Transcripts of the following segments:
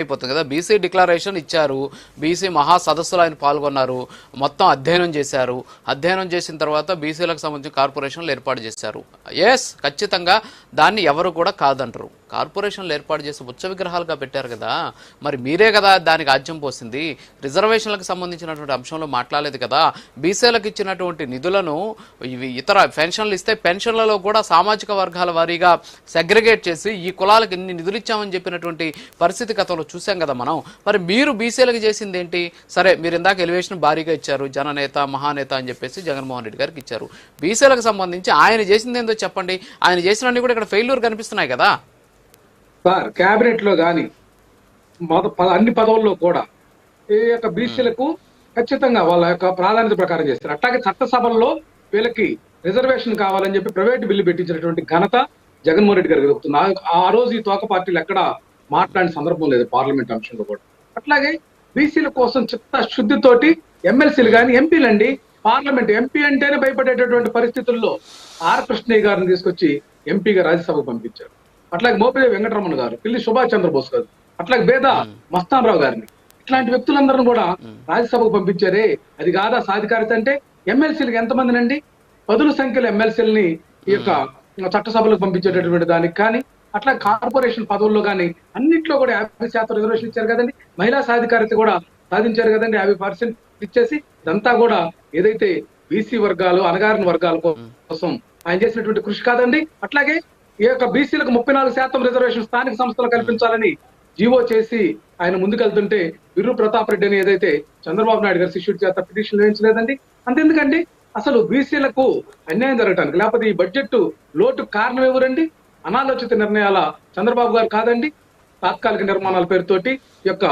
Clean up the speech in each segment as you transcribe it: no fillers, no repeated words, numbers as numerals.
అయిపోతుంది కదా. BC declaration ఇచ్చారు, బీసీ మహా సదస్సులో ఆయన పాల్గొన్నారు, మొత్తం అధ్యయనం చేశారు. అధ్యయనం చేసిన తర్వాత బీసీలకు సంబంధించిన కార్పొరేషన్లు ఏర్పాటు చేశారు. ఎస్, ఖచ్చితంగా దాన్ని ఎవరు కూడా కాదంటారు. కార్పొరేషన్లు ఏర్పాటు చేసి ఉచ్చ విగ్రహాలుగా పెట్టారు కదా, మరి మీరే కదా దానికి ఆజ్యం పోసింది. రిజర్వేషన్లకు సంబంధించినటువంటి అంశంలో మాట్లాడలేదు కదా. బీసీలకు ఇచ్చినటువంటి నిధులను ఇతర పెన్షన్లు ఇస్తే పెన్షన్లలో కూడా సామాజిక వర్గాల వారీగా సెగ్రిగేట్ చేసి ఈ కులాలకు ఇన్ని నిధులు ఇచ్చామని చెప్పినటువంటి పరిస్థితి గతంలో చూసాం కదా మనం. మరి మీరు బీసీలకు చేసింది ఏంటి? సరే, మీరు ఇందాక ఎలివేషన్ భారీగా ఇచ్చారు, జననేత మహానేత అని చెప్పేసి జగన్మోహన్ రెడ్డి గారికి ఇచ్చారు. బీసీలకు సంబంధించి ఆయన చేసింది ఏందో చెప్పండి. ఆయన చేసినన్ని కూడా ఇక్కడ ఫెయిల్యూర్ కనిపిస్తున్నాయి కదా సార్. కేబినెట్ లో గాని అన్ని పదవుల్లో కూడా ఈ యొక్క బీసీలకు ఖచ్చితంగా వాళ్ళ యొక్క ప్రాధాన్యత ప్రకారం చేస్తారు. అట్లాగే చట్టసభల్లో వీళ్ళకి రిజర్వేషన్ కావాలని చెప్పి ప్రైవేట్ బిల్లు పెట్టించినటువంటి ఘనత జగన్మోహన్ రెడ్డి గారికి దొరుకుతుంది. ఆ రోజు ఈ తోక పార్టీలు ఎక్కడ మాట్లాడిన సందర్భం లేదు పార్లమెంట్ అంశంలో కూడా. అట్లాగే బీసీల కోసం చిత్తశుద్ధితోటి ఎమ్మెల్సీలు కానీ ఎంపీలు అండి, పార్లమెంట్ ఎంపీ అంటేనే భయపడేటటువంటి పరిస్థితుల్లో ఆర్ కృష్ణయ్య గారిని తీసుకొచ్చి ఎంపీగా రాజ్యసభకు పంపించారు. అట్లాగే మోపిదేవి వెంకటరమణ గారు, పిల్లి సుభాష్ చంద్రబోస్ గారు, అట్లాగే బేద మస్తాన్ రావు గారిని, ఇట్లాంటి వ్యక్తులందరూ కూడా రాజ్యసభకు పంపించారే. అది కాదా సాధికారత అంటే? ఎమ్మెల్సీలకు ఎంతమందినండి? పదుల సంఖ్యలో ఎమ్మెల్సీలని ఈ యొక్క చట్టసభలకు పంపించేటటువంటి దానికి కానీ, అట్లా కార్పొరేషన్ పదవుల్లో కానీ అన్నింటిలో కూడా 50% రిజర్వేషన్ ఇచ్చారు కదండి. మహిళా సాధికారత కూడా సాధించారు కదండి, 50% ఇచ్చేసి. ఇదంతా కూడా ఏదైతే బీసీ వర్గాలు అణగారిన వర్గాల కోసం ఆయన చేసినటువంటి కృషి కాదండి. అట్లాగే ఈ యొక్క బీసీలకు 34% రిజర్వేషన్ స్థానిక సంస్థలు కల్పించాలని జీవో చేసి ఆయన ముందుకెళ్తుంటే బిర్రు ప్రతాప్ రెడ్డి అని ఏదైతే చంద్రబాబు నాయుడు గారు శిష్యుడి చేత పిటిషన్ వేయించలేదండి. అంతెందుకండి, అసలు బీసీలకు అన్యాయం జరగటానికి లేకపోతే ఈ బడ్జెట్ లోటు కారణం ఎవరండి? అనాలోచిత నిర్ణయాల చంద్రబాబు గారు కాదండి. తాత్కాలిక నిర్మాణాల పేరుతోటి ఈ యొక్క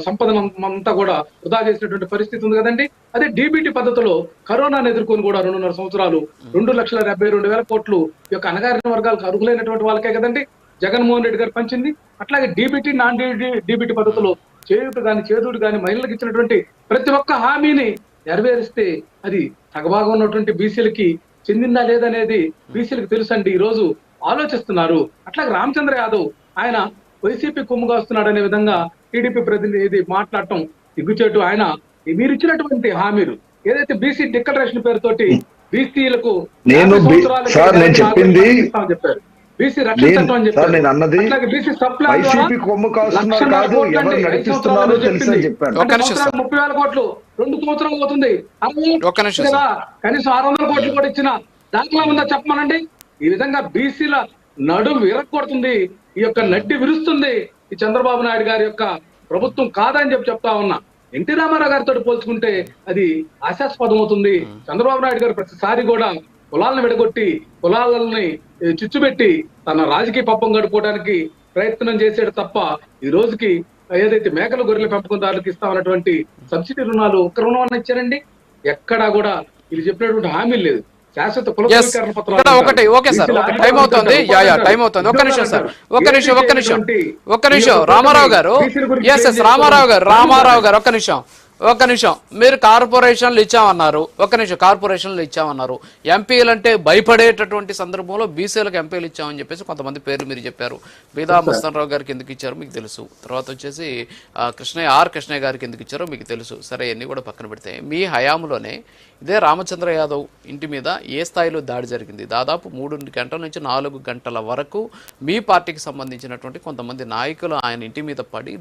సంపదను అంతా కూడా వృధా చేసినటువంటి పరిస్థితి ఉంది కదండి. అదే డీబీటీ పద్ధతిలో కరోనాను ఎదుర్కొని కూడా 2.5 సంవత్సరాలు 2,72,000 కోట్లు ఈ యొక్క అణగారిన వర్గాలకు అర్హులైనటువంటి వాళ్ళకే కదండి జగన్మోహన్ రెడ్డి గారు పంచింది. అట్లాగే డీబీటీ నాన్ డీబీటీ పద్ధతిలో చేదుడు కానీ మహిళలకు ఇచ్చినటువంటి ప్రతి ఒక్క హామీని నెరవేరిస్తే అది సగభాగం ఉన్నటువంటి బీసీలకి చెందిందా లేదనేది బీసీలకు తెలుసండి. ఈ రోజు ఆలోచిస్తున్నారు. అట్లాగే రామచంద్ర యాదవ్ ఆయన వైసీపీ కొమ్ముగా వస్తున్నాడు అనే విధంగా టీడీపీ ప్రతినిధి మాట్లాడటం సిగ్గుచేటు. ఆయన మీరు ఇచ్చినటువంటి హామీలు ఏదైతే బీసీ డిక్లరేషన్ పేరుతోటి బీసీలకు చెప్పారు, బీసీ రక్షణ చట్టం అని చెప్పారు, అట్లాగే బీసీ సప్లై 30,000 కోట్లు 2 సంవత్సరాలు అవుతుంది. కదా కనీసం 600 కోట్లు కూడా ఇచ్చిన దాంట్లో ఉందా చెప్పమనండి. ఈ విధంగా బీసీల నడుము విరగొడుతుంది, ఈ యొక్క నడ్డి విరుస్తుంది ఈ చంద్రబాబు నాయుడు గారి యొక్క ప్రభుత్వం కాదని చెప్తా ఉన్నా. ఎన్టీ రామారావు గారితో పోల్చుకుంటే అది ఆశాస్పదం అవుతుంది. చంద్రబాబు నాయుడు గారు ప్రతిసారి కూడా కులాలను విడగొట్టి కులాలని చిచ్చుపెట్టి తన రాజకీయ పప్పం గడుపుకోవడానికి ప్రయత్నం చేసాడు తప్ప ఈ రోజుకి ఏదైతే మేకలు గొర్రెల పెంపకందారులకు ఇస్తామన్నటువంటి సబ్సిడీ రుణాలు ఒక్క రుణం అన్న ఇచ్చారండి. ఎక్కడా కూడా ఇది చెప్పినటువంటి హామీలు లేదు. శాశ్వత కులకరణ పత్రాలు ఒక్క నిమిషం మీరు కార్పొరేషన్లు ఇచ్చామన్నారు. కార్పొరేషన్లు ఇచ్చామన్నారు. ఎంపీలు అంటే భయపడేటటువంటి సందర్భంలో బీసీలకు ఎంపీలు ఇచ్చామని చెప్పేసి కొంతమంది పేర్లు మీరు చెప్పారు. బీదా మస్తాన్ రావు గారికి ఎందుకు ఇచ్చారో మీకు తెలుసు. తర్వాత వచ్చేసి కృష్ణయ్య గారికి ఎందుకు ఇచ్చారో మీకు తెలుసు. సరే, ఇవన్నీ కూడా పక్కన పెడితే మీ హయాంలోనే ఇదే రామచంద్ర యాదవ్ ఇంటి మీద ఏ స్థాయిలో దాడి జరిగింది? దాదాపు 3 గంటల నుంచి 4 గంటల వరకు మీ పార్టీకి సంబంధించినటువంటి కొంతమంది నాయకులు ఆయన ఇంటి మీద పడి